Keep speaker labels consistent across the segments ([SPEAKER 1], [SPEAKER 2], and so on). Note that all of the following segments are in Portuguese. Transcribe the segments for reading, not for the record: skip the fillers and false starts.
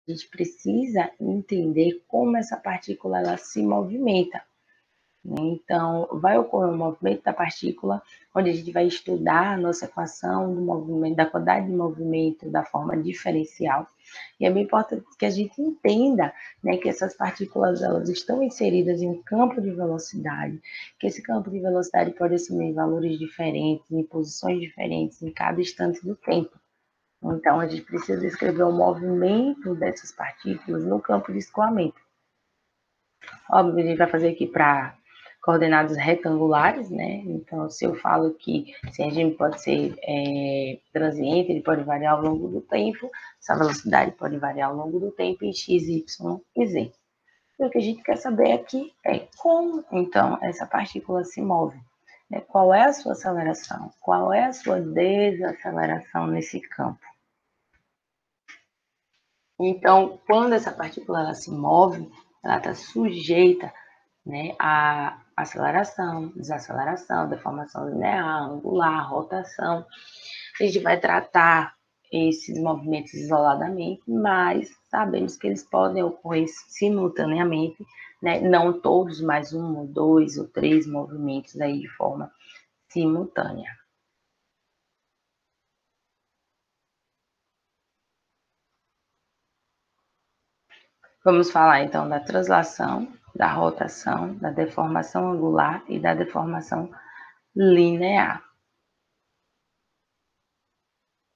[SPEAKER 1] a gente precisa entender como essa partícula ela se movimenta. Então, vai ocorrer um movimento da partícula, onde a gente vai estudar a nossa equação do movimento, da quantidade de movimento da forma diferencial. E é bem importante que a gente entenda, né, que essas partículas elas estão inseridas em um campo de velocidade, que esse campo de velocidade pode assumir valores diferentes, em posições diferentes em cada instante do tempo. Então, a gente precisa descrever o movimento dessas partículas no campo de escoamento. Óbvio, a gente vai fazer aqui para coordenadas retangulares, né? Então, se eu falo que esse regime pode ser transiente, ele pode variar ao longo do tempo, essa velocidade pode variar ao longo do tempo em x, y e z. E o que a gente quer saber aqui é como, então, essa partícula se move. Né? Qual é a sua aceleração? Qual é a sua desaceleração nesse campo? Então, quando essa partícula ela se move, ela está sujeita, né, a aceleração, desaceleração, deformação linear, angular, rotação. A gente vai tratar esses movimentos isoladamente, mas sabemos que eles podem ocorrer simultaneamente, né? Não todos, mas um, dois ou três movimentos aí de forma simultânea. Vamos falar então da translação, da rotação, da deformação angular e da deformação linear.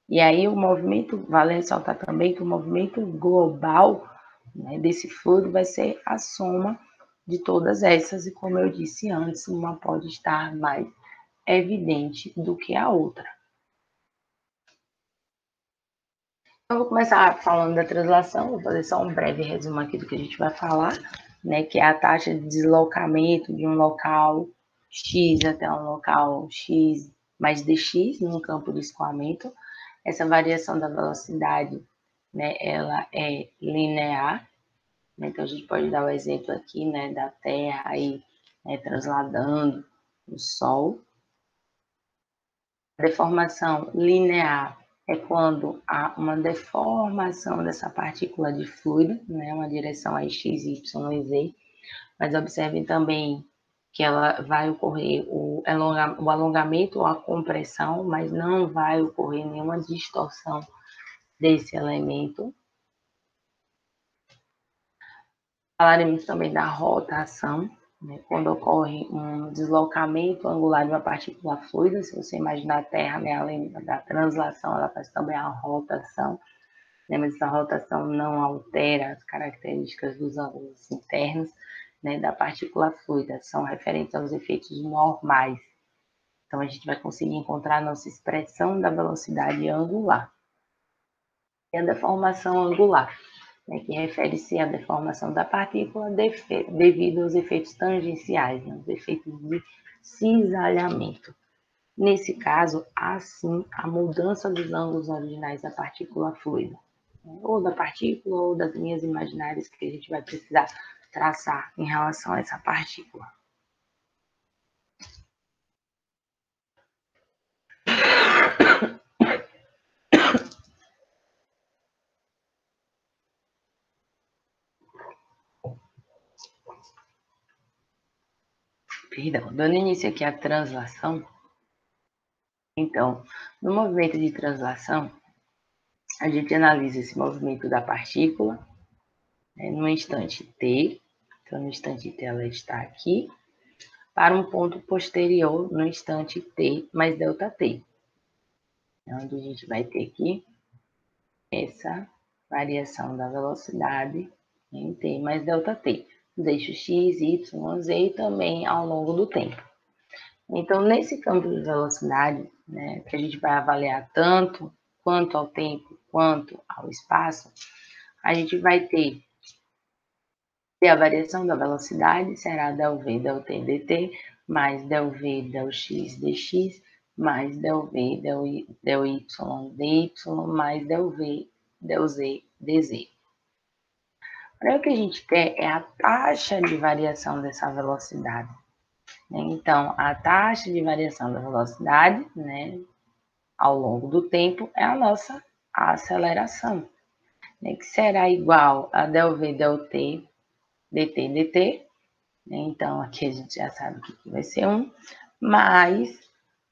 [SPEAKER 1] E aí o movimento, vale ressaltar também que o movimento global, né, desse fluido vai ser a soma de todas essas, e como eu disse antes, uma pode estar mais evidente do que a outra. Eu vou começar falando da translação, vou fazer só um breve resumo aqui do que a gente vai falar, né, que é a taxa de deslocamento de um local X até um local X mais dx, num campo de escoamento. Essa variação da velocidade, né, ela é linear, né, então a gente pode dar o exemplo aqui, né, da Terra aí, né, transladando o Sol. A deformação linear é quando há uma deformação dessa partícula de fluido, né, uma direção aí x, y e z, mas observem também que ela vai ocorrer o alongamento ou a compressão, mas não vai ocorrer nenhuma distorção desse elemento. Falaremos também da rotação, né, quando ocorre um deslocamento angular de uma partícula fluida. Se você imaginar a Terra, né, além da translação, ela faz também a rotação, né, mas essa rotação não altera as características dos ângulos internos, né, da partícula fluida, são referentes aos efeitos normais. Então, a gente vai conseguir encontrar a nossa expressão da velocidade angular. E a deformação angular, né, que refere-se à deformação da partícula devido aos efeitos tangenciais, né, os efeitos de cisalhamento. Nesse caso, há sim a mudança dos ângulos originais da partícula fluida, né, ou da partícula ou das linhas imaginárias que a gente vai precisar traçar em relação a essa partícula. Perdão, dando início aqui à translação. Então, no movimento de translação, a gente analisa esse movimento da partícula, né, no instante t, então no instante t ela está aqui, para um ponto posterior no instante t mais ΔT. Onde a gente vai ter aqui essa variação da velocidade em t mais ΔT, nos eixos x, y, z e também ao longo do tempo. Então, nesse campo de velocidade, né, que a gente vai avaliar tanto quanto ao tempo, quanto ao espaço, a gente vai ter a variação da velocidade, será ΔV, ΔT, dt, mais ΔV, ΔX, dx, mais ΔV, ΔY, dy, mais ΔV, ΔZ, dz. Para o que a gente quer é a taxa de variação dessa velocidade. Então, a taxa de variação da velocidade, né, ao longo do tempo é a nossa aceleração. né, que será igual a del V, del T, dt, dt. Então, aqui a gente já sabe que vai ser 1, mais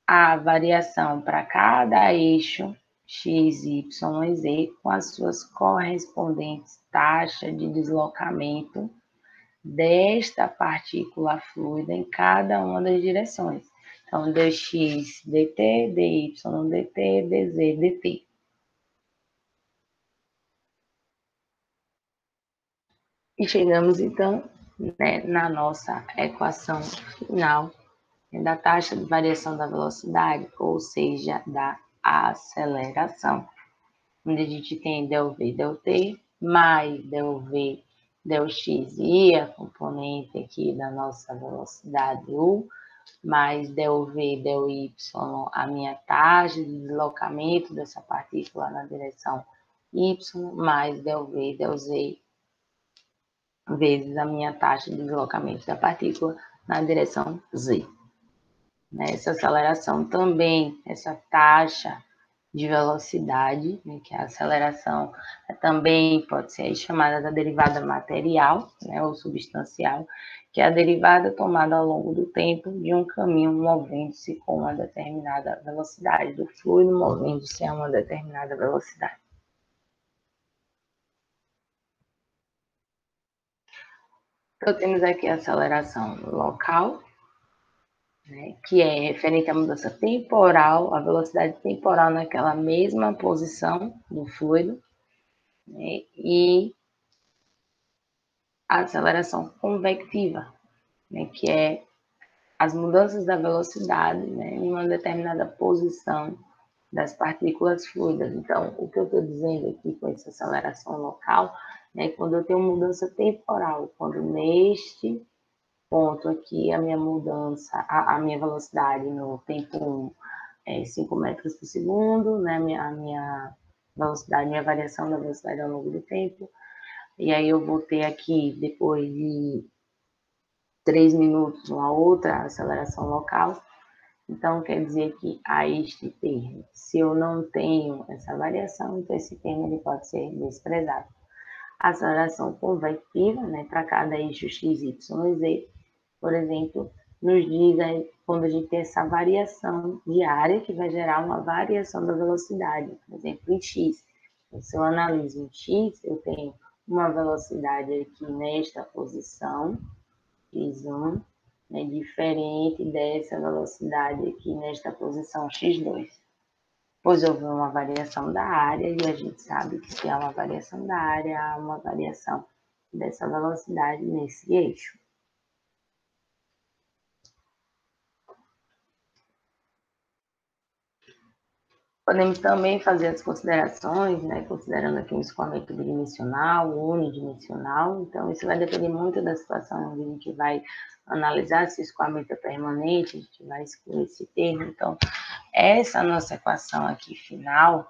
[SPEAKER 1] a variação para cada eixo x, y e z com as suas correspondentes taxas de deslocamento desta partícula fluida em cada uma das direções. Então, dx, dt, dy, dt, dz, dt. E chegamos, então, né, na nossa equação final da taxa de variação da velocidade, ou seja, da aceleração, onde a gente tem del V, del T, mais del V, del X, e a componente aqui da nossa velocidade U, mais del V, del Y, a minha taxa de deslocamento dessa partícula na direção Y, mais del V, del Z, vezes a minha taxa de deslocamento da partícula na direção Z. Essa aceleração também, essa taxa de velocidade, né, que é a aceleração, também pode ser chamada da derivada material, né, ou substancial, que é a derivada tomada ao longo do tempo de um caminho movendo-se com uma determinada velocidade, do fluido movendo-se a uma determinada velocidade. Então, temos aqui a aceleração local, né, que é referente à mudança temporal, a velocidade temporal naquela mesma posição do fluido, né, e a aceleração convectiva, né, que é as mudanças da velocidade, né, em uma determinada posição das partículas fluidas. Então, o que eu estou dizendo aqui com essa aceleração local, né, quando eu tenho mudança temporal, quando neste ponto aqui a minha mudança, a minha velocidade no tempo 1 é 5 metros por segundo, né, a minha velocidade, minha variação da velocidade ao longo do tempo, e aí eu vou ter aqui, depois de 3 minutos, uma outra aceleração local. Então, quer dizer que a este termo, se eu não tenho essa variação, então esse termo ele pode ser desprezado. A aceleração convectiva, né, para cada eixo x, y e z, por exemplo, nos diz aí, quando a gente tem essa variação de área, que vai gerar uma variação da velocidade, por exemplo, em x. Então, se eu analiso em x, eu tenho uma velocidade aqui nesta posição, x1, né, diferente dessa velocidade aqui nesta posição x2. Pois houve uma variação da área e a gente sabe que se há uma variação da área, há uma variação dessa velocidade nesse eixo. Podemos também fazer as considerações, né, considerando aqui um escoamento bidimensional, unidimensional. Então, isso vai depender muito da situação onde a gente vai analisar se o escoamento é permanente, a gente vai excluir esse termo. Então, essa nossa equação aqui final,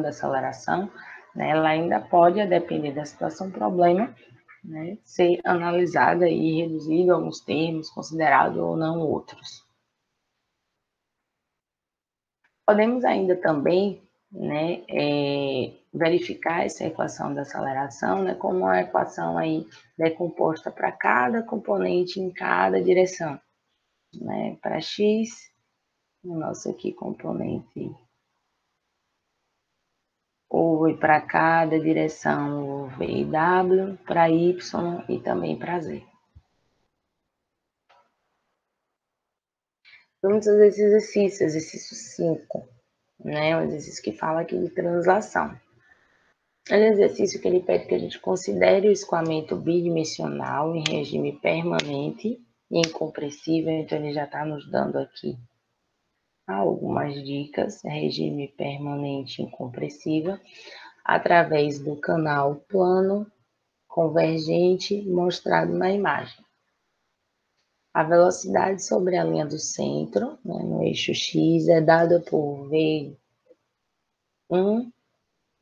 [SPEAKER 1] da aceleração, né, ela ainda pode, a depender da situação problema, né, ser analisada e reduzida a alguns termos, considerado ou não outros. Podemos ainda também, né, verificar essa equação da aceleração, né, como uma equação aí decomposta para cada componente em cada direção, né, para x, o nosso aqui componente ou para cada direção o v e w, para y e também para z. Vamos fazer esse exercício 5, né, um exercício que fala aqui de translação. É um exercício que ele pede que a gente considere o escoamento bidimensional em regime permanente e incompressível, então ele já está nos dando aqui algumas dicas, regime permanente e incompressível, através do canal plano convergente mostrado na imagem. A velocidade sobre a linha do centro, né, no eixo x, é dada por V1,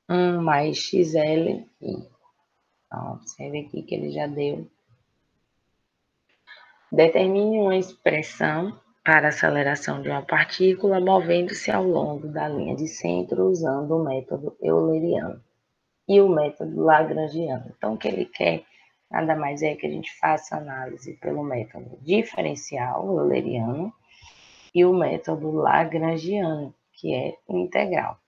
[SPEAKER 1] 1 mais xl, i. Então, observe aqui que ele já deu. Determine uma expressão para a aceleração de uma partícula movendo-se ao longo da linha de centro usando o método euleriano e o método lagrangiano. Então, o que ele quer nada mais é que a gente faça análise pelo método diferencial euleriano e o método lagrangiano, que é o integral.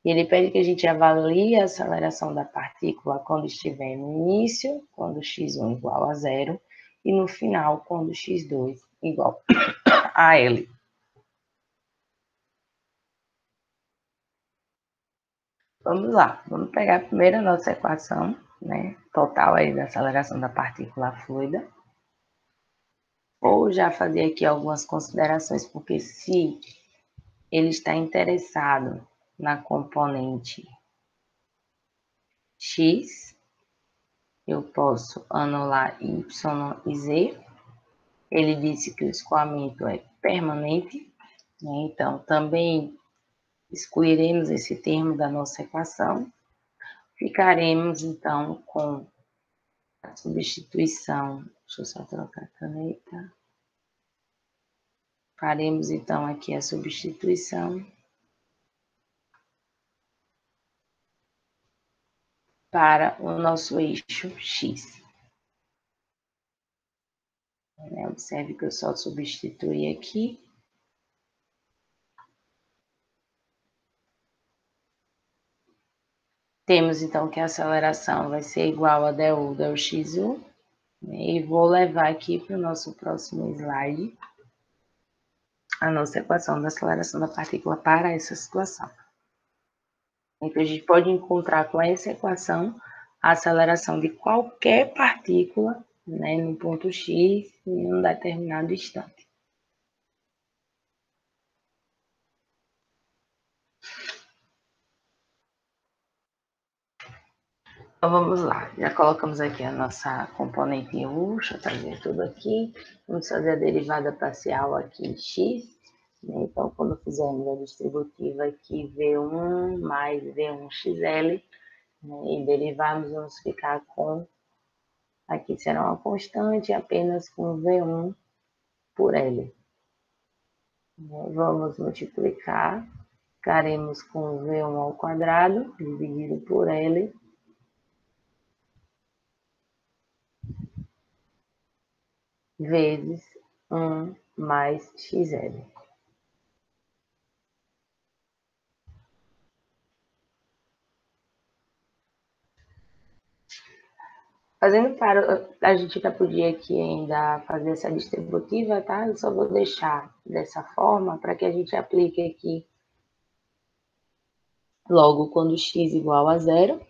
[SPEAKER 1] Ele pede que a gente avalie a aceleração da partícula quando estiver no início, quando x1 igual a zero, e no final, quando x2 igual a L. Vamos lá, vamos pegar primeiro a nossa equação, né, total aí da aceleração da partícula fluida. Ou já fazer aqui algumas considerações, porque se ele está interessado na componente x, eu posso anular y e z. Ele disse que o escoamento é permanente, né? Então também excluiremos esse termo da nossa equação. Ficaremos então com a substituição. Deixa eu só trocar a caneta. Faremos então aqui a substituição para o nosso eixo x. Observe que eu só substituí aqui. Temos então que a aceleração vai ser igual a du x1, né? E vou levar aqui para o nosso próximo slide a nossa equação da aceleração da partícula para essa situação. Então, a gente pode encontrar com essa equação a aceleração de qualquer partícula, né, no ponto x em um determinado instante. Então, vamos lá. Já colocamos aqui a nossa componente em U, deixa eu trazer tudo aqui. Vamos fazer a derivada parcial aqui em x. Né? Então, quando fizermos a distributiva aqui V1 mais V1xl, né, e derivarmos, vamos ficar com, aqui será uma constante apenas com V1 por L. Vamos multiplicar, ficaremos com V1 ao quadrado, dividido por L, vezes 1 mais XL. Fazendo para, a gente já podia aqui ainda fazer essa distributiva, tá? Eu só vou deixar dessa forma para que a gente aplique aqui logo quando x igual a zero,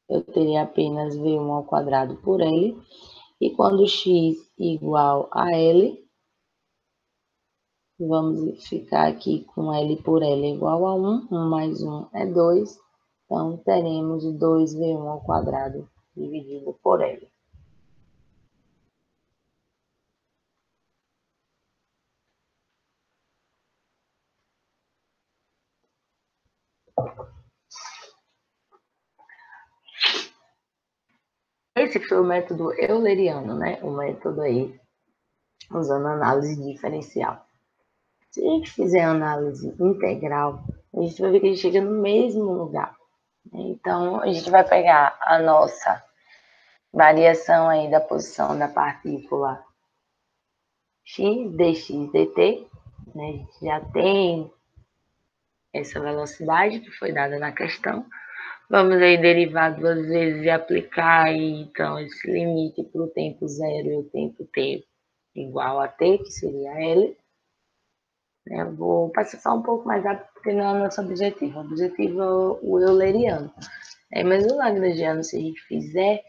[SPEAKER 1] eu teria apenas V1 ao quadrado por L, e quando x igual a L, vamos ficar aqui com L por L igual a 1, 1 mais 1 é 2, então teremos 2V1 ao quadrado dividido por L. Esse foi o método euleriano, né? O método aí usando análise diferencial. Se a gente fizer análise integral, a gente vai ver que a gente chega no mesmo lugar. Então, a gente vai pegar a nossa variação aí da posição da partícula x, dx, dt, né? A gente já tem essa velocidade que foi dada na questão. Vamos aí derivar duas vezes e aplicar aí, então, esse limite para o tempo zero e o tempo t igual a t, que seria L. Eu vou passar só um pouco mais rápido, porque não é o nosso objetivo. O objetivo é o euleriano. Mas o lagrangiano, se a gente fizer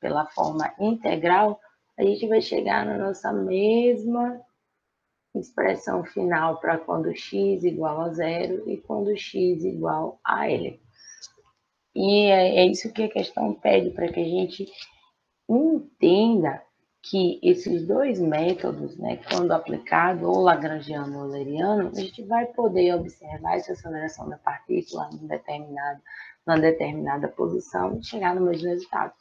[SPEAKER 1] pela forma integral, a gente vai chegar na nossa mesma expressão final para quando x igual a zero e quando x igual a L. E é isso que a questão pede, para que a gente entenda que esses dois métodos, né, quando aplicado, ou lagrangiano ou euleriano, a gente vai poder observar essa aceleração da partícula numa determinada posição e chegar no mesmo resultado.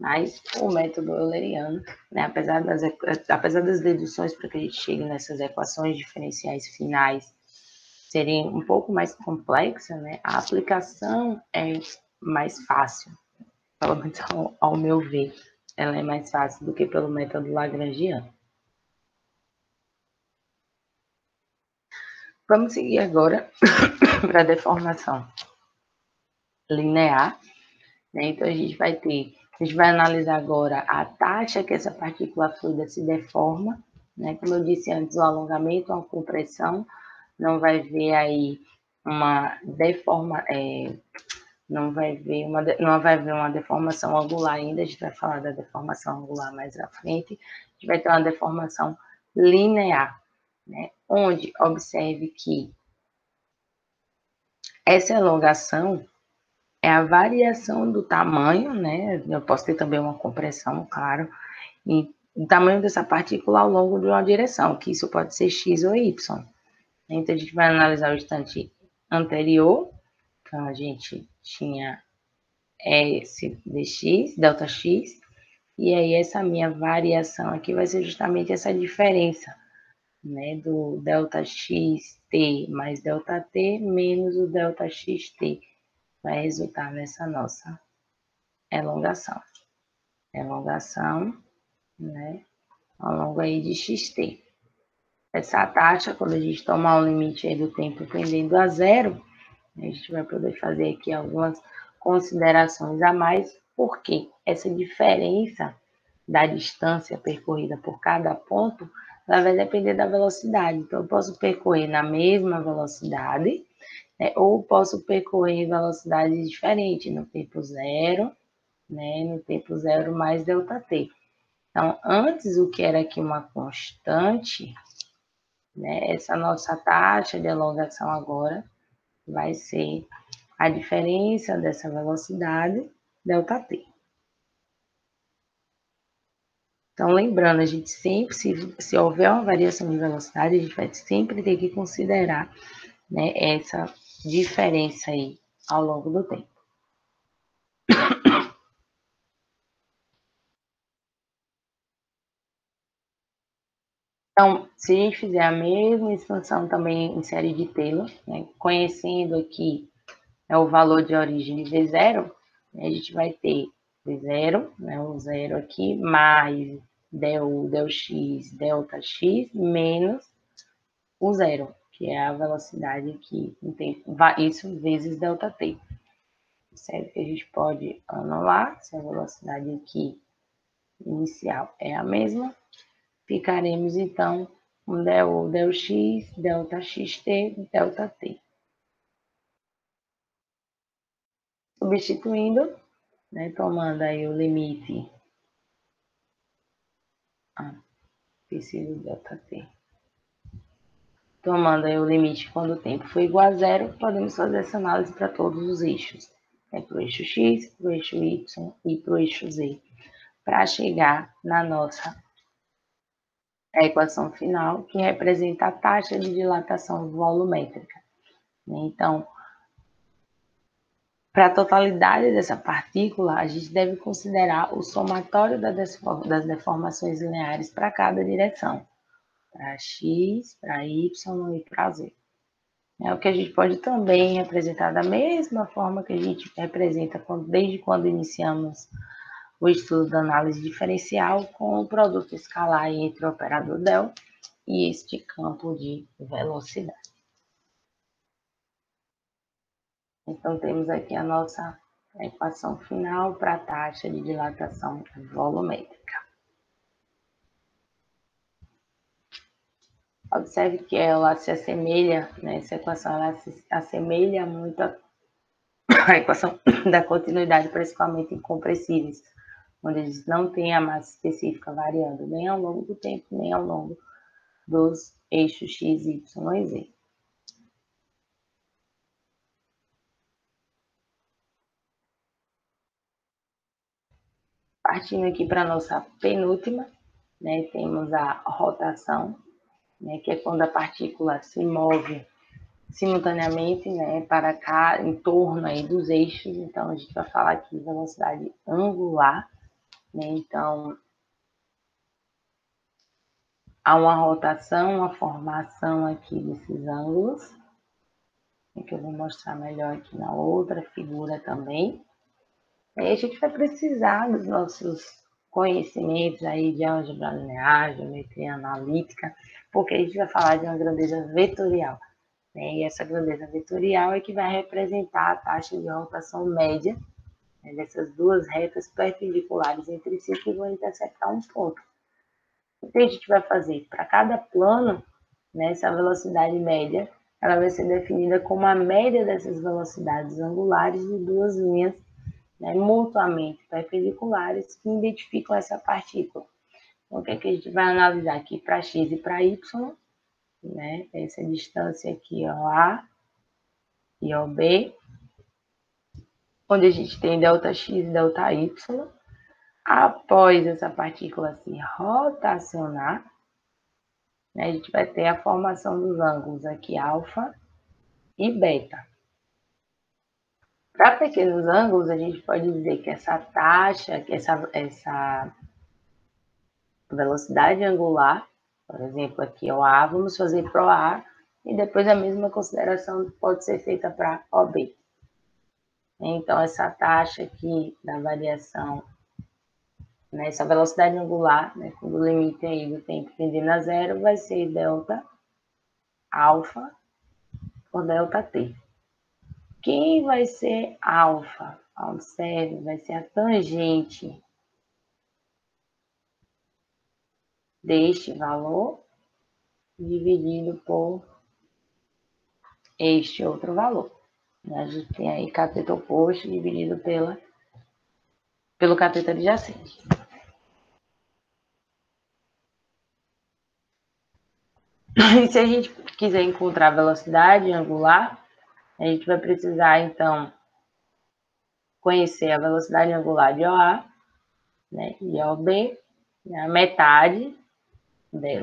[SPEAKER 1] Mas o método euleriano, né, apesar das deduções para que a gente chegue nessas equações diferenciais finais serem um pouco mais complexa, né, a aplicação é mais fácil, pelo menos ao meu ver, ela é mais fácil do que pelo método lagrangiano. Vamos seguir agora para a deformação linear, né? Então a gente vai analisar agora a taxa que essa partícula fluida se deforma, né? Como eu disse antes, o alongamento, a compressão, não vai ver aí uma deforma, não vai ver uma deformação angular ainda, a gente vai falar da deformação angular mais à frente, a gente vai ter uma deformação linear, né? Onde observe que essa elongação é a variação do tamanho, né? Eu posso ter também uma compressão, claro, e o tamanho dessa partícula ao longo de uma direção, que isso pode ser x ou y. Então, a gente vai analisar o instante anterior, então a gente tinha esse dx, delta x, e aí essa minha variação aqui vai ser justamente essa diferença, né, do delta xt mais delta t menos o delta xt, vai resultar nessa nossa elongação. Elongação, né, ao longo aí de xt. Essa taxa, quando a gente tomar o limite aí do tempo tendendo a zero, a gente vai poder fazer aqui algumas considerações a mais, porque essa diferença da distância percorrida por cada ponto, ela vai depender da velocidade. Então, eu posso percorrer na mesma velocidade, né, ou posso percorrer em velocidades diferentes, no tempo zero, né, no tempo zero mais ΔT. Então, antes o que era aqui uma constante, né, essa nossa taxa de elongação agora vai ser a diferença dessa velocidade, ΔT. Então, lembrando, a gente sempre, se houver uma variação de velocidade, a gente vai sempre ter que considerar, né, essa diferença aí ao longo do tempo. Então, se a gente fizer a mesma expansão também em série de Taylor, né, conhecendo aqui o valor de origem de V0, né, a gente vai ter V0, né, o zero aqui, mais del x, delta x, menos o zero, que é a velocidade aqui no tempo, isso vezes ΔT. Certo? Que a gente pode anular, se a velocidade aqui inicial é a mesma, ficaremos então com del x, delta xt, delta t. Substituindo, né, tomando aí o limite psi delta t. Tomando aí o limite quando o tempo for igual a zero, podemos fazer essa análise para todos os eixos. Para o eixo x, para o eixo y e para o eixo z. Para chegar na nossa equação final, que representa a taxa de dilatação volumétrica. Então, para a totalidade dessa partícula, a gente deve considerar o somatório das deformações lineares para cada direção, para x, para y e para z. É o que a gente pode também representar da mesma forma que a gente representa desde quando iniciamos o estudo da análise diferencial com o produto escalar entre o operador del e este campo de velocidade. Então, temos aqui a nossa equação final para a taxa de dilatação volumétrica. Observe que ela se assemelha, né, essa equação ela se assemelha muito à equação da continuidade para escoamento incompressíveis, onde eles não têm a massa específica variando nem ao longo do tempo, nem ao longo dos eixos x, y e z. Partindo aqui para a nossa penúltima, né, temos a rotação, né, que é quando a partícula se move simultaneamente, né, para cá, em torno aí dos eixos. Então, a gente vai falar aqui de velocidade angular, né? Então, há uma rotação, uma formação aqui desses ângulos, que eu vou mostrar melhor aqui na outra figura também. Aí a gente vai precisar dos nossos conhecimentos aí de álgebra linear, geometria analítica, porque a gente vai falar de uma grandeza vetorial, né? E essa grandeza vetorial é que vai representar a taxa de rotação média, né, dessas duas retas perpendiculares entre si que vão interceptar um ponto. O que a gente vai fazer? Para cada plano, né, essa velocidade média ela vai ser definida como a média dessas velocidades angulares de duas linhas, né, mutuamente perpendiculares que identificam essa partícula. Então, o que é que a gente vai analisar aqui para x e para y, né, essa distância aqui, OA e OB, onde a gente tem ΔX e ΔY. Após essa partícula se rotacionar, né, a gente vai ter a formação dos ângulos aqui, alfa e beta. Para pequenos ângulos, a gente pode dizer que essa taxa, que essa velocidade angular, por exemplo, aqui o A, vamos fazer para o A, e depois a mesma consideração pode ser feita para OB. Então, essa taxa aqui da variação, né, essa velocidade angular, né, quando o limite aí do tempo tendendo a zero, vai ser delta alfa por delta t. Quem vai ser alfa? Observe, vai ser a tangente deste valor dividido por este outro valor. A gente tem aí cateto oposto dividido pelo cateto adjacente. E se a gente quiser encontrar a velocidade angular, a gente vai precisar, então, conhecer a velocidade angular de OA, né, e OB, a metade dela.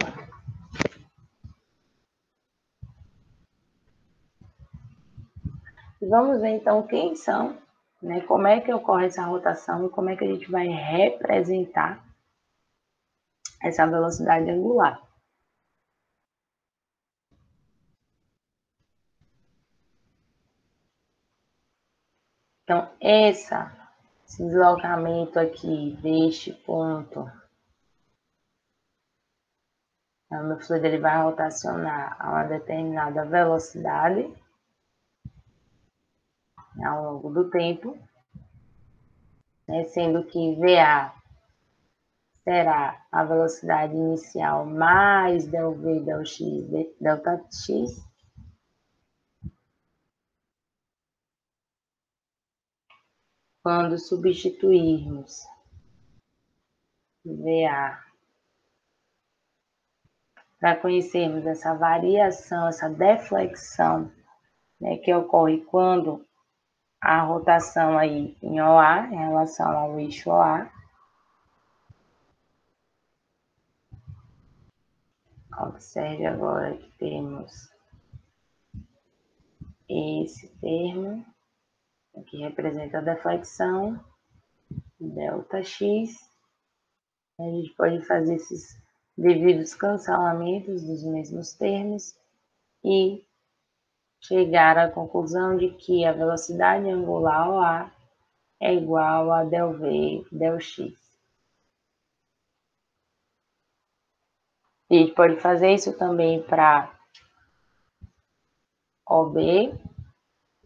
[SPEAKER 1] E vamos ver, então, quem são, né, como é que ocorre essa rotação e como é que a gente vai representar essa velocidade angular. Então, esse deslocamento aqui deste ponto, o meu fluido ele vai rotacionar a uma determinada velocidade ao longo do tempo, né, sendo que VA será a velocidade inicial mais ΔV, ΔX, ΔX, quando substituirmos VA para conhecermos essa variação, essa deflexão, né, que ocorre quando a rotação aí em OA, em relação ao eixo OA, observe agora que temos esse termo, que representa a deflexão, ΔX. A gente pode fazer esses devidos cancelamentos dos mesmos termos e chegar à conclusão de que a velocidade angular OA é igual a ΔV, ΔX. A gente pode fazer isso também para OB,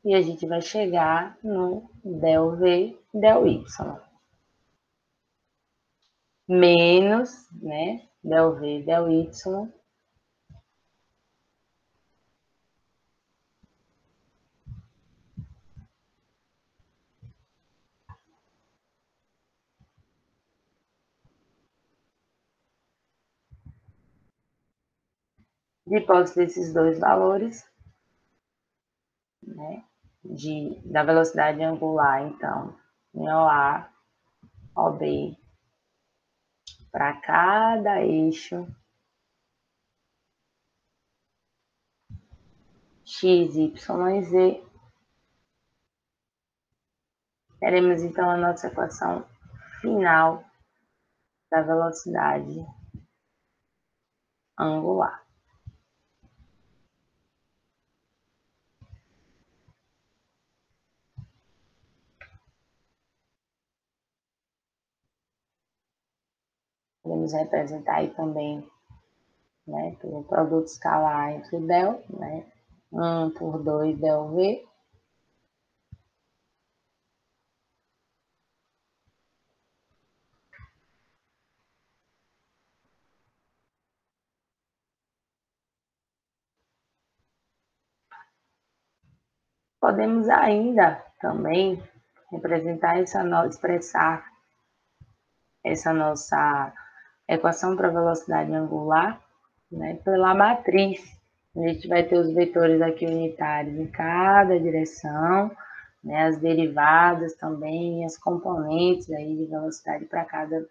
[SPEAKER 1] e a gente vai chegar no ΔV, ΔY. Menos, né, ΔV, ΔY, depois desses dois valores, né, da velocidade angular, então, em OA, OB, para cada eixo x, y e z, teremos então a nossa equação final da velocidade angular. Podemos representar aí também, né, pelo produto escalar entre o del, né, 1 por 2 del V. Podemos ainda também representar expressar essa nossa equação para velocidade angular, né, pela matriz. A gente vai ter os vetores aqui unitários em cada direção, né, as derivadas também, as componentes aí de velocidade para cada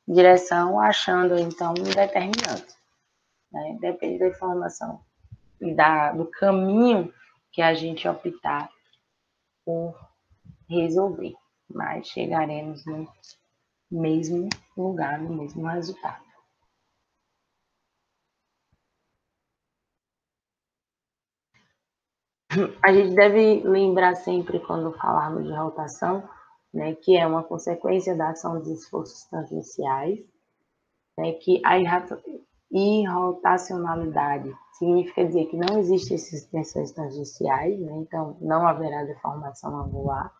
[SPEAKER 1] direção, achando então um determinante. Né? Depende da informação e do caminho que a gente optar por resolver, mas chegaremos no mesmo lugar, no mesmo resultado. A gente deve lembrar sempre, quando falarmos de rotação, né, que é uma consequência da ação dos esforços tangenciais, né, que a irrotacionalidade significa dizer que não existem essas tensões tangenciais, né, então não haverá deformação angular.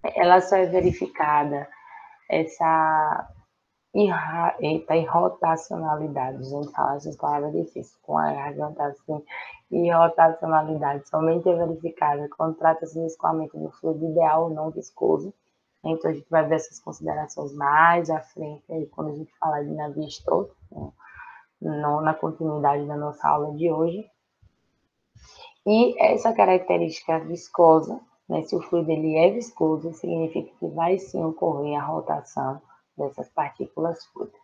[SPEAKER 1] Ela só é verificada, essa irrotacionalidade, gente fala essas palavras difíceis, com a garganta assim, irrotacionalidade somente é verificada quando trata-se do escoamento do fluido ideal ou não viscoso. Então a gente vai ver essas considerações mais à frente, aí, quando a gente falar de Navier-Stokes, né, na continuidade da nossa aula de hoje. E essa característica viscosa, né, se o fluido ele é viscoso, significa que vai sim ocorrer a rotação dessas partículas fluidas.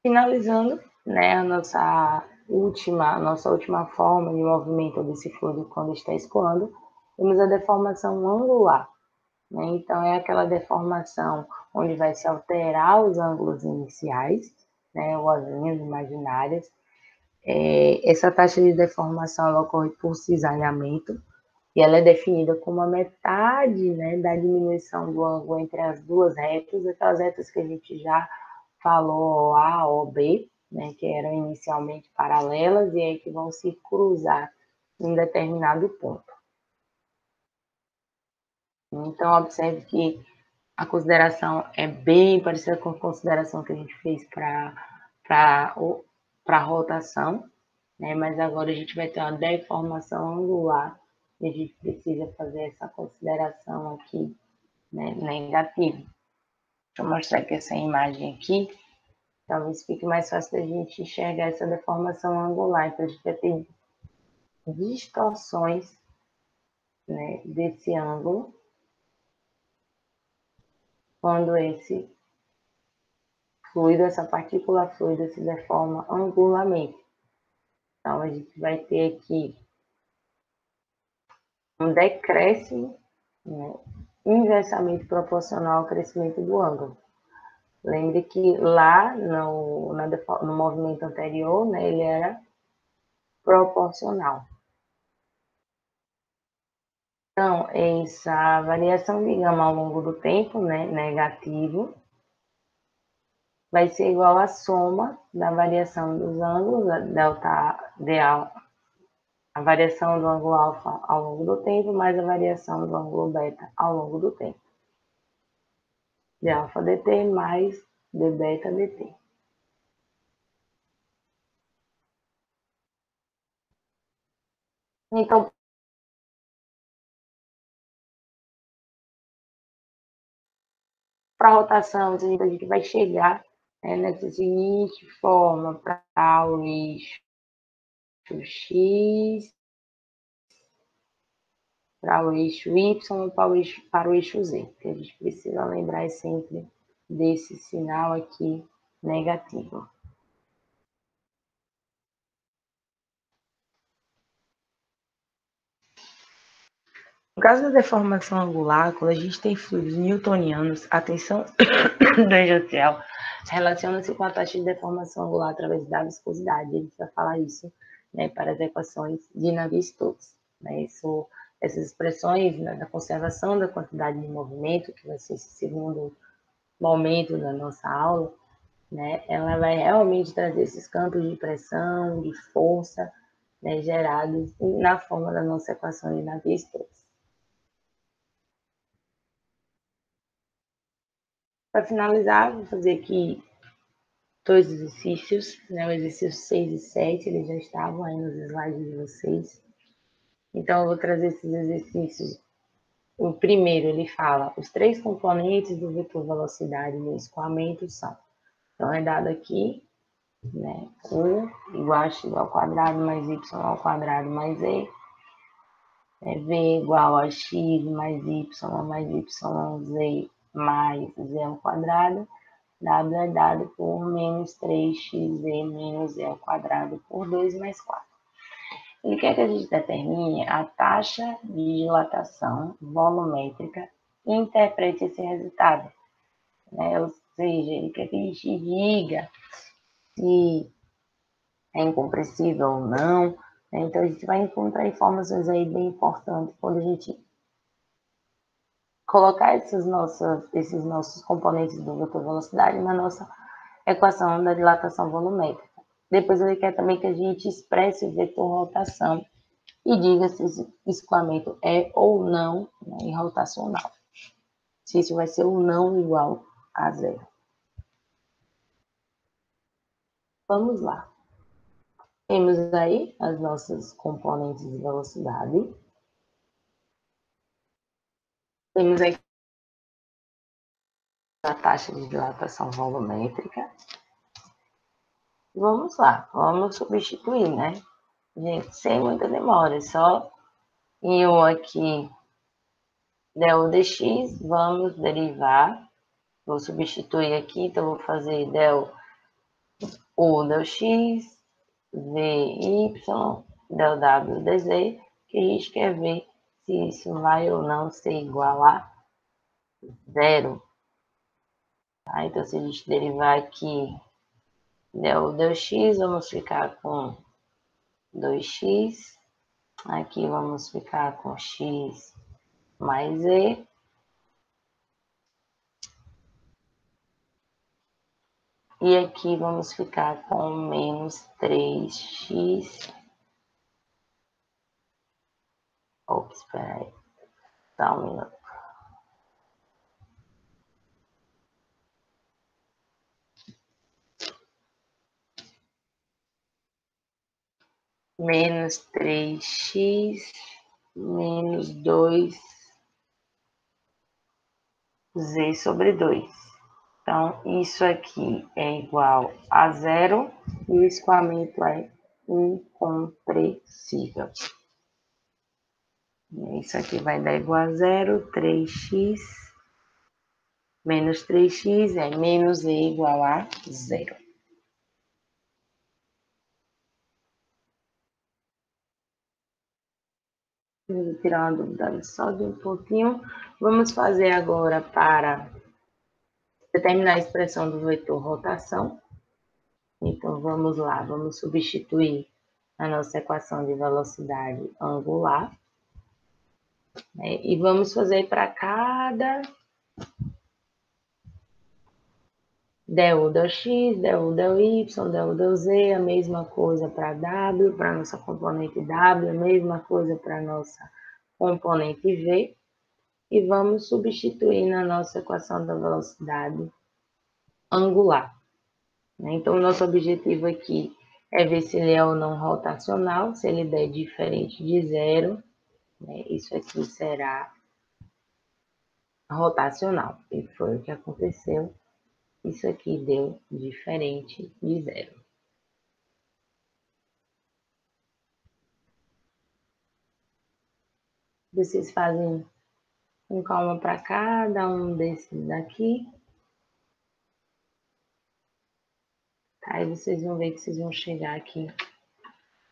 [SPEAKER 1] Finalizando, né, a nossa última forma de movimento desse fluido quando está escoando, temos a deformação angular. Né? Então, é aquela deformação onde vai se alterar os ângulos iniciais, né, ou as linhas imaginárias. Essa taxa de deformação ela ocorre por cisalhamento, e ela é definida como a metade, né, da diminuição do ângulo entre as duas retas, aquelas retas que a gente já falou, A ou B, né, que eram inicialmente paralelas e aí que vão se cruzar em determinado ponto. Então, observe que a consideração é bem parecida com a consideração que a gente fez para a rotação, né, mas agora a gente vai ter uma deformação angular e a gente precisa fazer essa consideração aqui, né, negativa. Deixa eu mostrar aqui essa imagem aqui. Talvez fique mais fácil da gente enxergar essa deformação angular. Então, a gente vai ter distorções, né, desse ângulo quando esse fluido, essa partícula fluida se deforma angularmente. Então, a gente vai ter aqui um decréscimo, né, inversamente proporcional ao crescimento do ângulo. Lembre que lá no movimento anterior, né, ele era proporcional. Então, essa variação de gama ao longo do tempo, né, negativo, vai ser igual à soma da variação dos ângulos, a variação do ângulo alfa ao longo do tempo, mais a variação do ângulo beta ao longo do tempo. De alfa dt mais de beta dt. Então, para a rotação, a gente vai chegar, né, nessa seguinte forma para o eixo X, para o eixo Y e para o eixo Z. Que a gente precisa lembrar sempre desse sinal aqui negativo. No caso da deformação angular, quando a gente tem fluidos newtonianos, a tensão tangencial relaciona-se com a taxa de deformação angular através da viscosidade. A gente vai falar isso, né, para as equações de Navier-Stokes. Né? Essas expressões, né, da conservação da quantidade de movimento, que vai ser esse segundo momento da nossa aula, né, ela vai realmente trazer esses campos de pressão, de força, né, gerados na forma da nossa equação de Navier-Stokes. Para finalizar, vou fazer aqui dois exercícios, né? O exercício 6 e 7, eles já estavam aí nos slides de vocês. Então, eu vou trazer esses exercícios. O primeiro, ele fala, os três componentes do vetor velocidade no escoamento são. Então, é dado aqui, né? U igual a x ao quadrado mais y ao quadrado mais e. V igual a x mais y mais yz mais z ao quadrado. W é dado por menos 3xz menos e ao quadrado por 2 mais 4. Ele quer que a gente determine a taxa de dilatação volumétrica e interprete esse resultado. Né? Ou seja, ele quer que a gente diga se é incompressível ou não. Né? Então, a gente vai encontrar informações aí bem importantes quando a gente colocar esses nossos componentes do vetor velocidade na nossa equação da dilatação volumétrica. Depois ele quer também que a gente expresse o vetor rotação e diga se esse escoamento é ou não, né, irrotacional. Se isso vai ser ou não igual a zero. Vamos lá. Temos aí as nossas componentes de velocidade. Temos aqui a taxa de dilatação volumétrica. Vamos lá, vamos substituir, né? Gente, sem muita demora, só eu aqui del dx, vamos derivar. Vou substituir aqui, então vou fazer del u del x, vy, del w dz, que a gente quer ver se isso vai ou não ser igual a zero. Tá? Então, se a gente derivar aqui del x, vamos ficar com 2x. Aqui vamos ficar com x mais e. E aqui vamos ficar com menos 3x. Ops, espera aí. Tá um minuto. Menos 3x menos 2z sobre 2. Então, isso aqui é igual a zero e o escoamento é incompressível. Isso aqui vai dar igual a zero, 3x menos 3x é menos e igual a zero. Vou tirar uma dúvida só de um pouquinho. Vamos fazer agora para determinar a expressão do vetor rotação. Então, vamos lá, vamos substituir a nossa equação de velocidade angular. Né? E vamos fazer para cada del del x, del y, del z, a mesma coisa para w, para nossa componente w, a mesma coisa para nossa componente v. E vamos substituir na nossa equação da velocidade angular. Então, o nosso objetivo aqui é ver se ele é ou não rotacional. Se ele der diferente de zero, né, isso aqui será rotacional. E foi o que aconteceu. Isso aqui deu diferente de zero. Vocês fazem com calma para cada um desses daqui. Aí vocês vão ver que vocês vão chegar aqui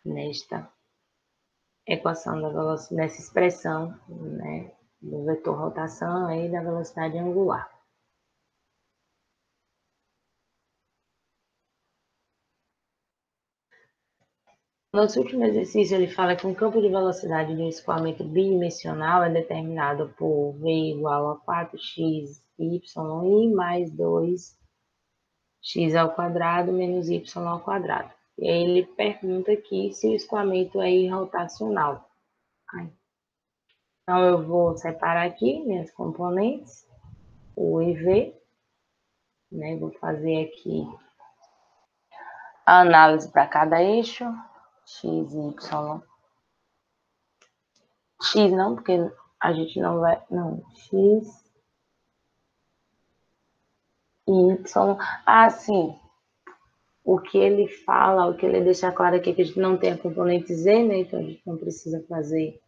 [SPEAKER 1] nesta equação da velocidade, nessa expressão, né, do vetor rotação e da velocidade angular. Nosso último exercício, ele fala que um campo de velocidade de um escoamento bidimensional é determinado por v igual a 4x y mais 2x ao quadrado menos y ao quadrado. E aí ele pergunta aqui se o escoamento é irrotacional. Então, eu vou separar aqui minhas componentes, o e v, né? Vou fazer aqui a análise para cada eixo, x, y. X não, porque a gente não vai... Não, x, y. Ah, sim. O que ele fala, o que ele deixa claro aqui é que a gente não tem a componente z, né? Então, a gente não precisa fazer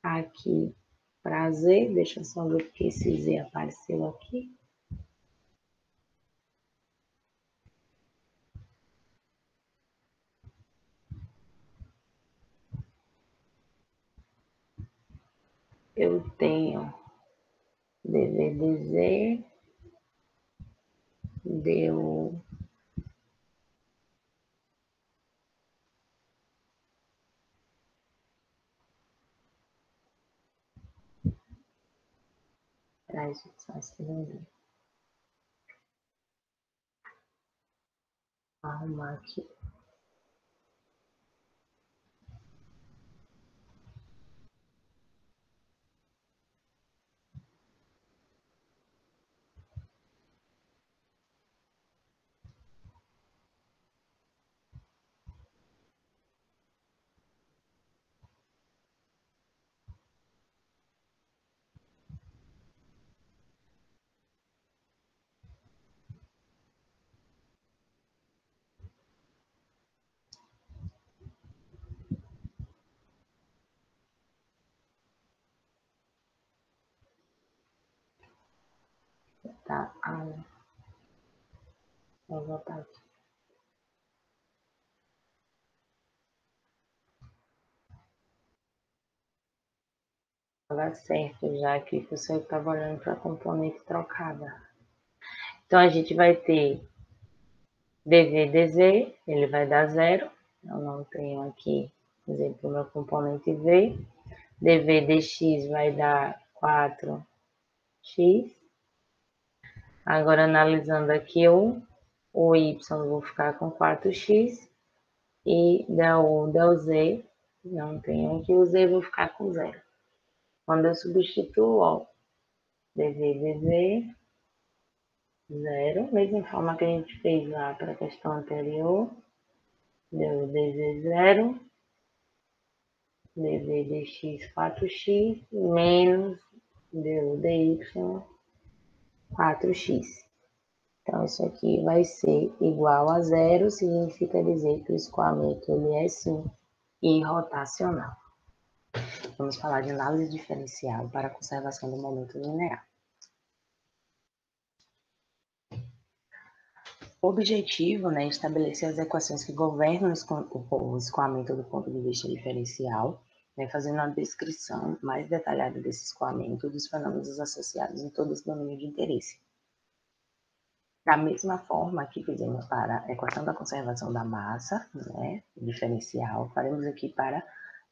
[SPEAKER 1] aqui para z. Deixa eu só ver porque esse z apareceu aqui. Eu tenho dv dz, deu... Ai, gente, só um segundinho. Arrumar aqui. Tá, vou voltar aqui. Tá certo, já que você está olhando para a componente trocada. Então, a gente vai ter dv dz, ele vai dar 0. Eu não tenho aqui, por exemplo, o meu componente v. dv dx vai dar 4x. Agora, analisando aqui o y, vou ficar com 4x. E del z, não tenho aqui o z, vou ficar com 0. Quando eu substituo, ó, dv dz, 0, mesma forma que a gente fez lá para a questão anterior, deu dz 0, dv dx 4x, menos deu dy 4x. Então, isso aqui vai ser igual a 0, significa dizer que o escoamento ele é sim irrotacional. Vamos falar de análise diferencial para a conservação do momento linear. O objetivo, né, é estabelecer as equações que governam o escoamento do ponto de vista diferencial, né, fazendo uma descrição mais detalhada desse escoamento e dos fenômenos associados em todo esse domínio de interesse. Da mesma forma que fizemos para a equação da conservação da massa, né, diferencial, faremos aqui para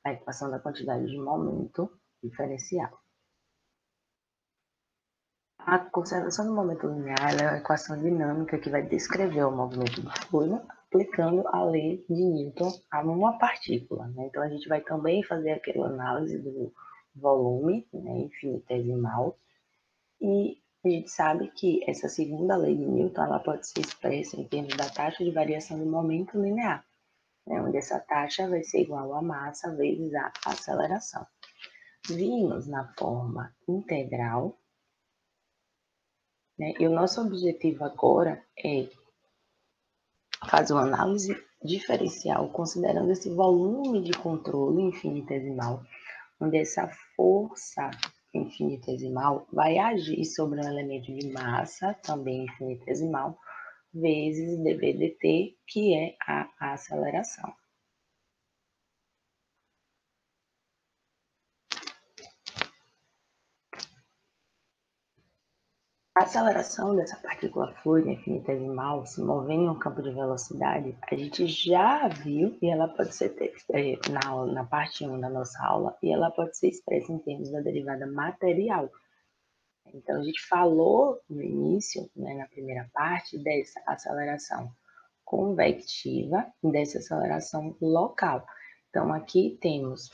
[SPEAKER 1] a equação da quantidade de momento diferencial. A conservação do momento linear é uma equação dinâmica que vai descrever o movimento do fluido aplicando a lei de Newton a uma partícula, né? Então, a gente vai também fazer aquela análise do volume, né, infinitesimal, e a gente sabe que essa segunda lei de Newton ela pode ser expressa em termos da taxa de variação do momento linear, né, onde essa taxa vai ser igual à massa vezes a aceleração. Vimos na forma integral, né? E o nosso objetivo agora é fazer uma análise diferencial, considerando esse volume de controle infinitesimal, onde essa força infinitesimal vai agir sobre um elemento de massa, também infinitesimal, vezes dv dt, que é a aceleração. A aceleração dessa partícula fluida infinitesimal se movendo em um campo de velocidade, a gente já viu, e ela pode ser na parte 1 da nossa aula, e ela pode ser expressa em termos da derivada material. Então, a gente falou no início, né, na primeira parte, dessa aceleração convectiva e dessa aceleração local. Então, aqui temos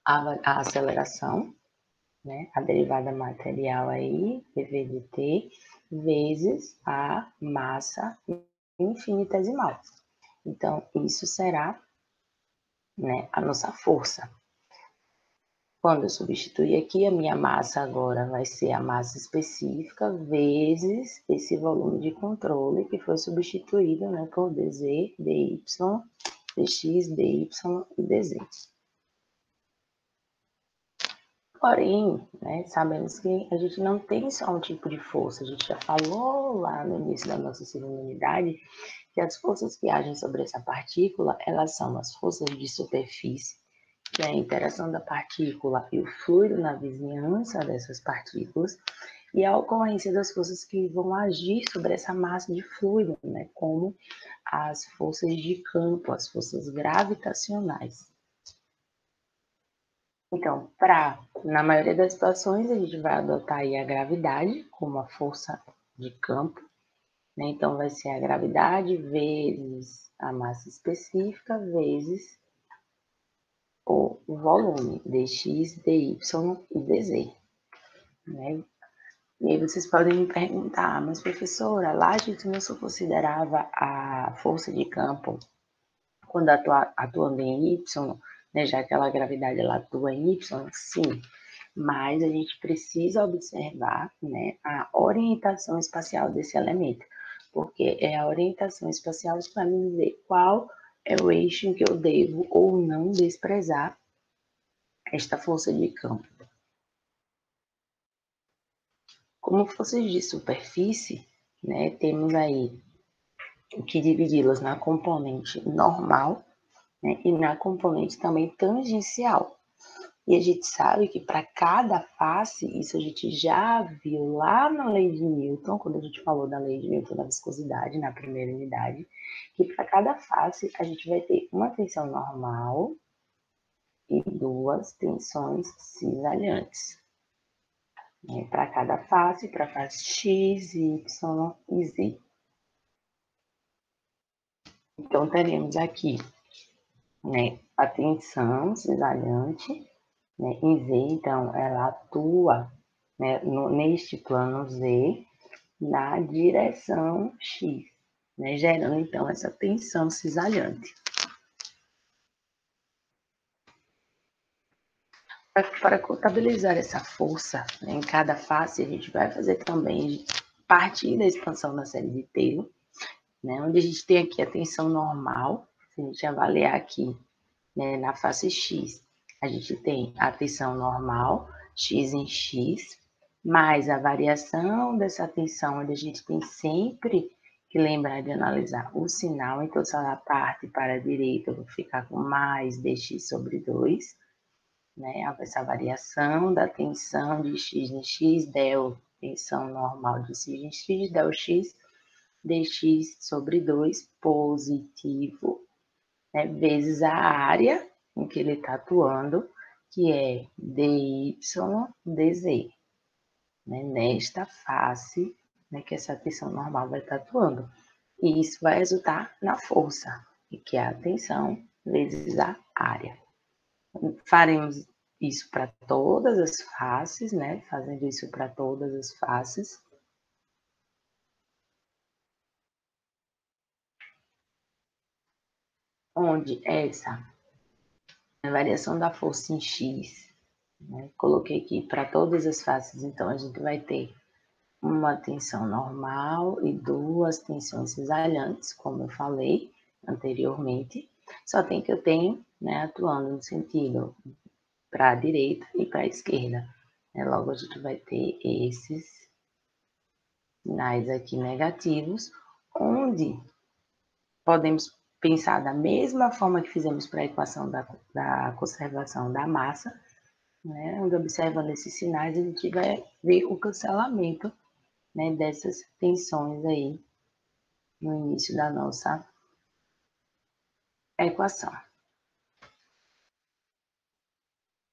[SPEAKER 1] a aceleração, né, a derivada material aí, dv de t, vezes a massa infinitesimal. Então, isso será, né, a nossa força. Quando eu substituir aqui, a minha massa agora vai ser a massa específica vezes esse volume de controle que foi substituído, né, por dz, dy, dx, dy e dz. Porém, né, sabemos que a gente não tem só um tipo de força. A gente já falou lá no início da nossa segunda unidade que as forças que agem sobre essa partícula, elas são as forças de superfície, que é a interação da partícula e o fluido na vizinhança dessas partículas, e a ocorrência das forças que vão agir sobre essa massa de fluido, né, como as forças de campo, as forças gravitacionais. Então, na maioria das situações, a gente vai adotar aí a gravidade como a força de campo, né? Então, vai ser a gravidade vezes a massa específica vezes o volume, dx, dy e dz, né? E aí vocês podem me perguntar, mas professora, lá a gente não só considerava a força de campo quando atuando em y, né, já que aquela gravidade ela atua em y, sim, mas a gente precisa observar, né, a orientação espacial desse elemento, porque é a orientação espacial que vai me dizer qual é o eixo em que eu devo ou não desprezar esta força de campo. Como forças de superfície, né, temos aí que dividi-las na componente normal, né, e na componente também tangencial. E a gente sabe que para cada face, isso a gente já viu lá na lei de Newton, quando a gente falou da lei de Newton da viscosidade, na primeira unidade, que para cada face a gente vai ter uma tensão normal e duas tensões cisalhantes. Para cada face, para a face X, Y e Z. Então, teremos aqui, né, a tensão cisalhante, né, em Z, então, ela atua, né, neste plano Z, na direção X, né, gerando, então, essa tensão cisalhante. Para contabilizar essa força, né, em cada face, a gente vai fazer também, partir da expansão da série de Taylor, né, onde a gente tem aqui a tensão normal, se a gente avaliar aqui, né, na face X, a gente tem a tensão normal, X em X, mais a variação dessa tensão, onde a gente tem sempre que lembrar de analisar o sinal, então se ela parte para a direita, eu vou ficar com mais dx sobre 2, né, essa variação da tensão de x em x, del tensão normal de x em x, del x, dx sobre 2 positivo, né, vezes a área em que ele está atuando, que é dy dz, né, nesta face, né, que essa tensão normal vai estar atuando. E isso vai resultar na força, que é a tensão vezes a área. Faremos isso para todas as faces, né, fazendo isso para todas as faces. Onde essa a variação da força em x, né, coloquei aqui para todas as faces, então a gente vai ter uma tensão normal e duas tensões cisalhantes, como eu falei anteriormente, só tem que eu tenho, né, atuando no sentido para a direita e para a esquerda. Logo, a gente vai ter esses sinais aqui negativos, onde podemos pensar da mesma forma que fizemos para a equação da conservação da massa, né, onde observando esses sinais a gente vai ver o cancelamento né, dessas tensões aí no início da nossa equação.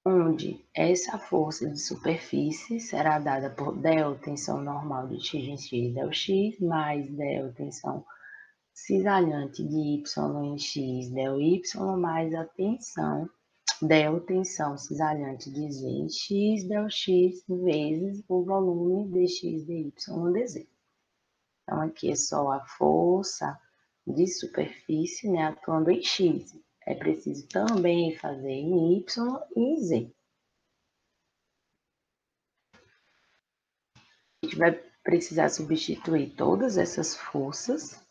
[SPEAKER 1] Onde essa força de superfície será dada por del tensão normal de x em x del x, mais del tensão cisalhante de y em x del y, mais a tensão del tensão cisalhante de z em x del x, vezes o volume dx dy dz. Então, aqui é só a força de superfície, né, atuando em x. É preciso também fazer em y e em z. A gente vai precisar substituir todas essas forças,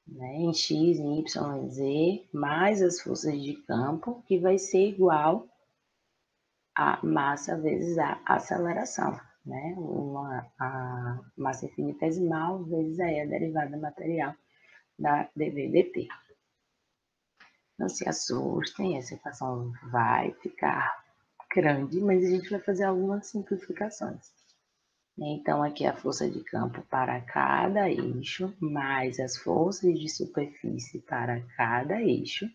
[SPEAKER 1] né, em x, em y, em z, mais as forças de campo, que vai ser igual a massa vezes a aceleração, né? A massa infinitesimal vezes aí a derivada material da dv/dt. Não se assustem, essa equação vai ficar grande, mas a gente vai fazer algumas simplificações. Então, aqui a força de campo para cada eixo, mais as forças de superfície para cada eixo,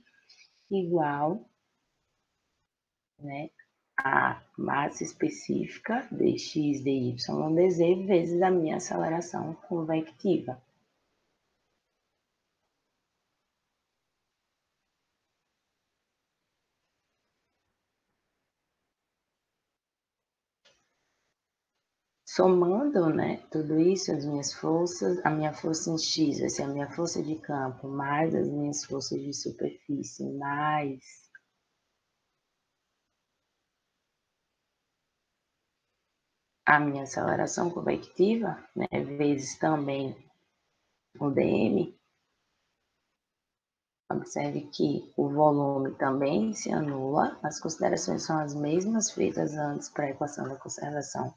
[SPEAKER 1] igual, né, a massa específica dx, dy, dz, vezes a minha aceleração convectiva. Somando, né, tudo isso, as minhas forças, a minha força em x vai ser a minha força de campo, mais as minhas forças de superfície, mais a minha aceleração convectiva, né, vezes também o dm. Observe que o volume também se anula, as considerações são as mesmas feitas antes para a equação da conservação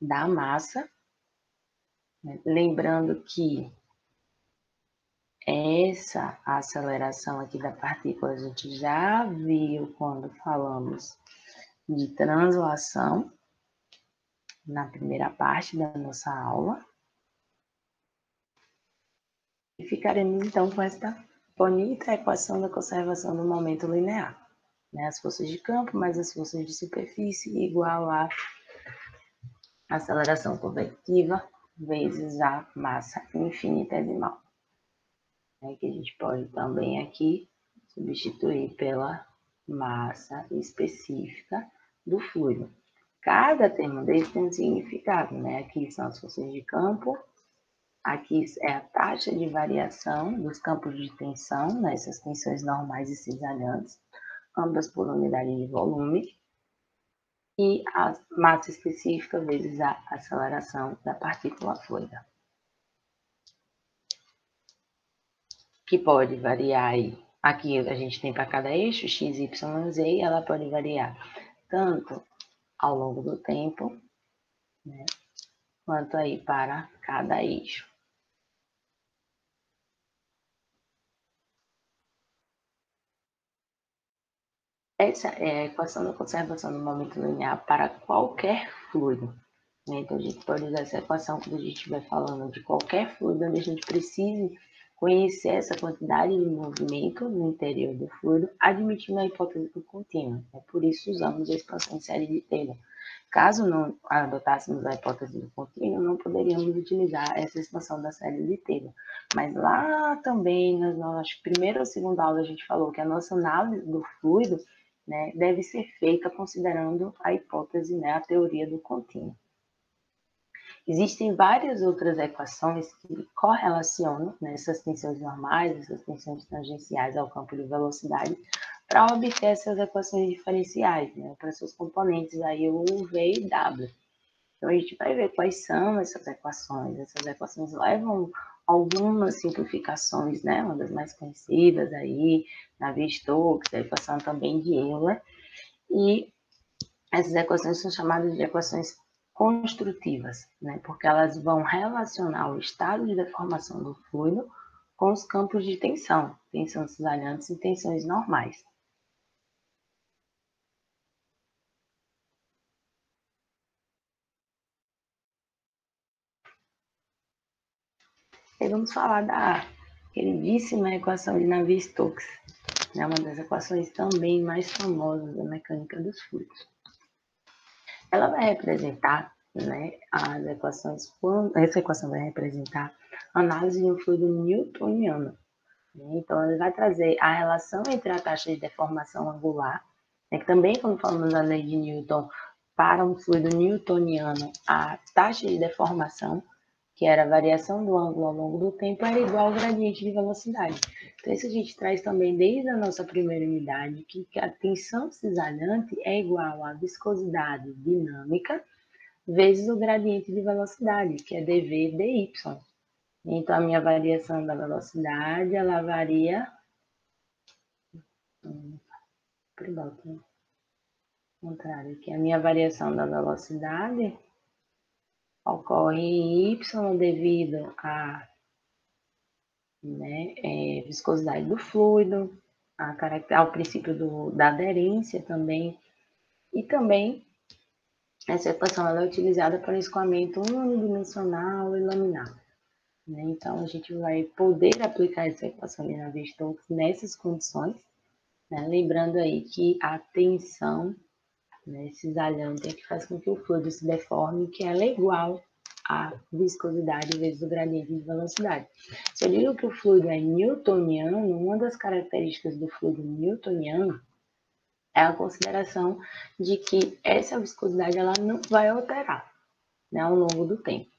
[SPEAKER 1] da massa, né? Lembrando que essa aceleração aqui da partícula a gente já viu quando falamos de translação, na primeira parte da nossa aula. E ficaremos então com esta bonita equação da conservação do momento linear. Né? As forças de campo mais as forças de superfície igual a aceleração convectiva vezes a massa infinitesimal. Que a gente pode também aqui substituir pela massa específica do fluido. Cada termo desse tem um significado, né? Aqui são as forças de campo, aqui é a taxa de variação dos campos de tensão, né? Essas tensões normais e cisalhantes, ambas por unidade de volume, e a massa específica vezes a aceleração da partícula fluida, que pode variar aí. Aqui a gente tem para cada eixo, x, y, z, e ela pode variar tanto ao longo do tempo, né, quanto aí para cada eixo. Essa é a equação da conservação do momento linear para qualquer fluido. Então, a gente pode usar essa equação quando a gente estiver falando de qualquer fluido, onde a gente precise conhecer essa quantidade de movimento no interior do fluido, admitindo a hipótese do contínuo. Por isso, usamos a expansão em série de Taylor. Caso não adotássemos a hipótese do contínuo, não poderíamos utilizar essa expansão da série de Taylor. Mas lá também, nas nossas primeira ou segunda aula, a gente falou que a nossa análise do fluido, né, deve ser feita considerando a hipótese, né, a teoria do contínuo. Existem várias outras equações que correlacionam, né, essas tensões normais, essas tensões tangenciais ao campo de velocidade, para obter essas equações diferenciais, né, para seus componentes, aí o V e W. Então, a gente vai ver quais são essas equações. Essas equações levam algumas simplificações, né, uma das mais conhecidas aí, Navier-Stokes, a equação também de Euler, e essas equações são chamadas de equações construtivas, né? Porque elas vão relacionar o estado de deformação do fluido com os campos de tensão, tensão cisalhantes e tensões normais. E vamos falar da queridíssima equação de Navier-Stokes, né? Uma das equações também mais famosas da mecânica dos fluidos. Ela vai representar, né, as equações, essa equação vai representar a análise de um fluido newtoniano. Então, ele vai trazer a relação entre a taxa de deformação angular, né, que também, quando falamos da lei de Newton, para um fluido newtoniano, a taxa de deformação, que era a variação do ângulo ao longo do tempo, era igual ao gradiente de velocidade. Então, isso a gente traz também desde a nossa primeira unidade, que a tensão cisalhante é igual à viscosidade dinâmica vezes o gradiente de velocidade, que é dv dy. Então, a minha variação da velocidade, ela varia... contrário, que a minha variação da velocidade ocorre em y devido à, né, viscosidade do fluido, ao princípio da aderência também, e também essa equação ela é utilizada para escoamento unidimensional e laminar. Né? Então, a gente vai poder aplicar essa equação de Navier-Stokes nessas condições, né? Lembrando aí que a tensão, né, cisalhante é que faz com que o fluido se deforme, que ela é igual à viscosidade vezes o gradiente de velocidade. Se eu digo que o fluido é newtoniano, uma das características do fluido newtoniano é a consideração de que essa viscosidade ela não vai alterar, né, ao longo do tempo,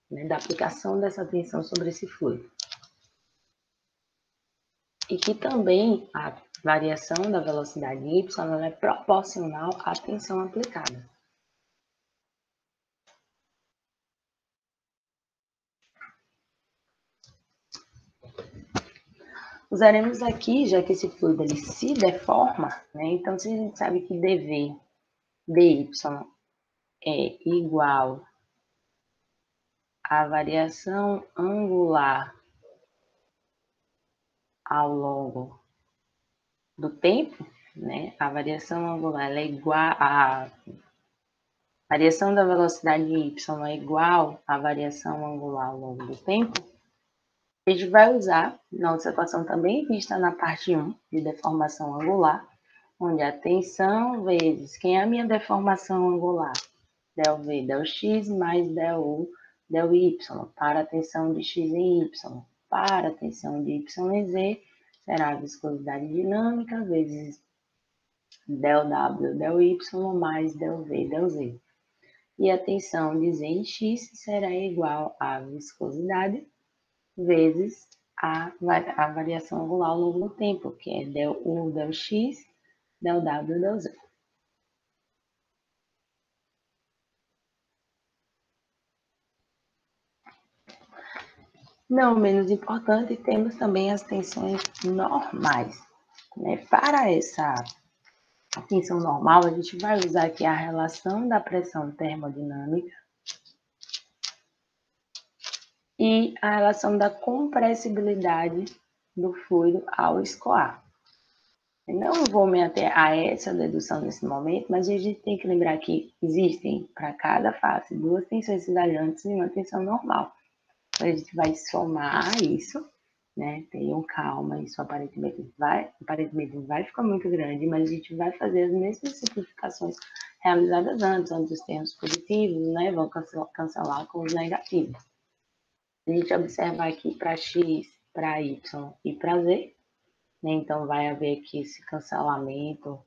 [SPEAKER 1] né, da aplicação dessa tensão sobre esse fluido. E que também a variação da velocidade y ela é proporcional à tensão aplicada. Usaremos aqui, já que esse fluido ele se deforma, né? Então, se a gente sabe que dv dy é igual à variação angular ao longo do tempo, né? A variação angular é igual a variação da velocidade y é igual à variação angular ao longo do tempo. A gente vai usar nossa equação também vista na parte 1 de deformação angular, onde a tensão vezes quem é a minha deformação angular? Del V, del x mais del U, del y, para a tensão de x em y. Para a tensão de y em z, será a viscosidade dinâmica vezes del W, del y mais del V, del z. E a tensão de z em x será igual à viscosidade vezes a variação angular ao longo do tempo, que é del U, del x, del W, del z. Não menos importante, temos também as tensões normais. Né? Para essa tensão normal, a gente vai usar aqui a relação da pressão termodinâmica e a relação da compressibilidade do fluido ao escoar. Não vou me ater a essa dedução nesse momento, mas a gente tem que lembrar que existem, para cada face, duas tensões cisalhantes e uma tensão normal. Então, a gente vai somar isso, né? Tenham calma, isso aparentemente vai ficar muito grande, mas a gente vai fazer as mesmas simplificações realizadas antes, onde os termos positivos, né, vão cancelar com os negativos. A gente observar aqui para x, para y e para z, né? Então, vai haver aqui esse cancelamento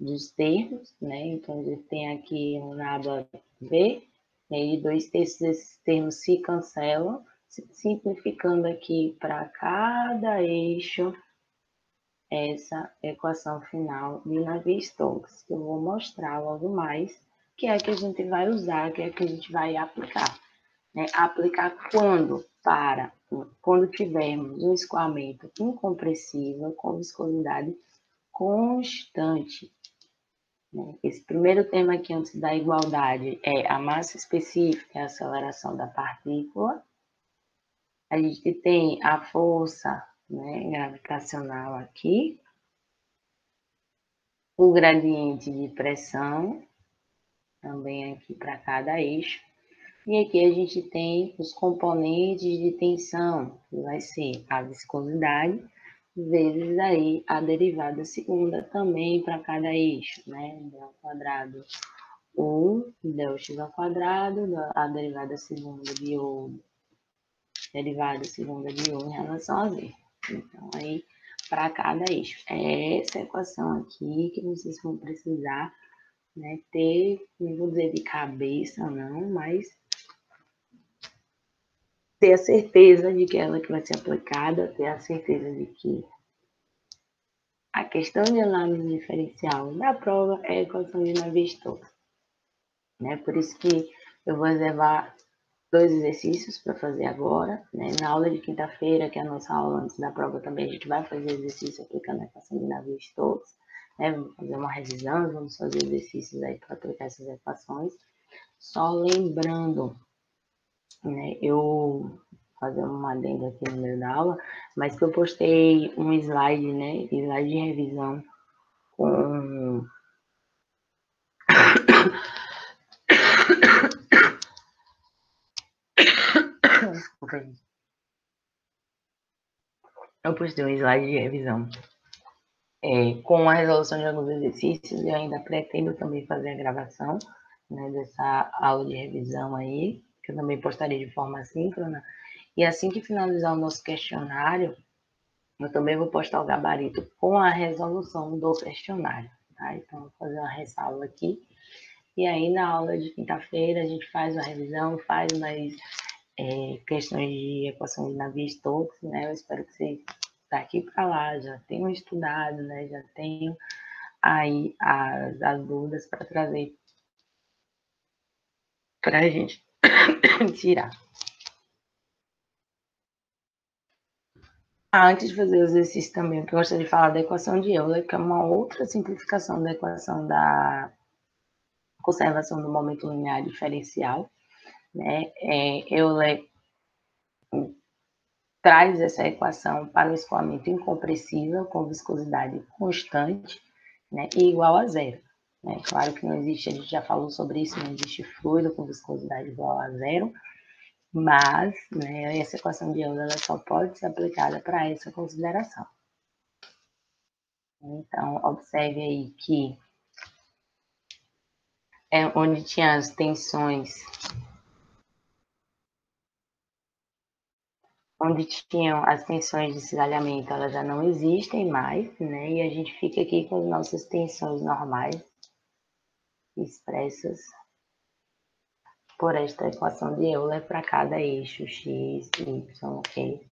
[SPEAKER 1] dos termos, né? Então, a gente tem aqui um lado a v, e 2/3 desses termos se cancelam, simplificando aqui para cada eixo essa equação final de Navier-Stokes, que eu vou mostrar logo mais, que é a que a gente vai usar, que é a que a gente vai aplicar. Né? Aplicar quando? Quando tivermos um escoamento incompressível com viscosidade constante. Né? Esse primeiro tema aqui, antes da igualdade, é a massa específica e a aceleração da partícula. A gente tem a força, né, gravitacional aqui, o gradiente de pressão, também aqui para cada eixo. E aqui a gente tem os componentes de tensão, que vai ser a viscosidade, vezes aí a derivada segunda também para cada eixo, né? Del ao quadrado 1, del x ao quadrado, a derivada segunda de U, derivada segunda de U em relação a Z. Então, aí, para cada eixo. É essa equação aqui que vocês vão precisar, né, ter, não vou dizer de cabeça, não, mas ter a certeza de que ela que vai ser aplicada, ter a certeza de que a questão de análise diferencial da prova é a equação de Navier-Stokes, né? Por isso que eu vou reservar 2 exercícios para fazer agora, né? Na aula de quinta-feira, que é a nossa aula antes da prova também, a gente vai fazer exercício aplicando a equação de Navier-Stokes, né? Vamos fazer uma revisão, vamos fazer exercícios aí para aplicar essas equações. Só lembrando, né? Eu fazer um adendo aqui no meio da aula, mas que eu postei um slide, né? Slide de revisão com desculpa, gente. Eu postei um slide de revisão com a resolução de alguns exercícios e ainda pretendo também fazer a gravação, né, dessa aula de revisão aí, que eu também postarei de forma síncrona. E assim que finalizar o nosso questionário, eu também vou postar o gabarito com a resolução do questionário, tá? Então, vou fazer uma ressalva aqui. E aí, na aula de quinta-feira, a gente faz uma revisão, faz mais questões de equação de Navier-Stokes, né? Eu espero que vocês daqui para lá já tenham estudado, né? Já tenham aí as dúvidas para trazer para a gente tirar. Antes de fazer o exercício também, eu gostaria de falar da equação de Euler, que é uma outra simplificação da equação da conservação do momento linear diferencial, né? Euler traz essa equação para o escoamento incompressível com viscosidade constante, né, e igual a zero. Né? Claro que não existe, a gente já falou sobre isso, não existe fluido com viscosidade igual a zero, mas, né, essa equação de Euler ela só pode ser aplicada para essa consideração. Então, observe aí que onde tinha as tensões, onde tinham as tensões de cisalhamento, elas já não existem mais, né? E a gente fica aqui com as nossas tensões normais expressas por esta equação de Euler para cada eixo x, y, ok?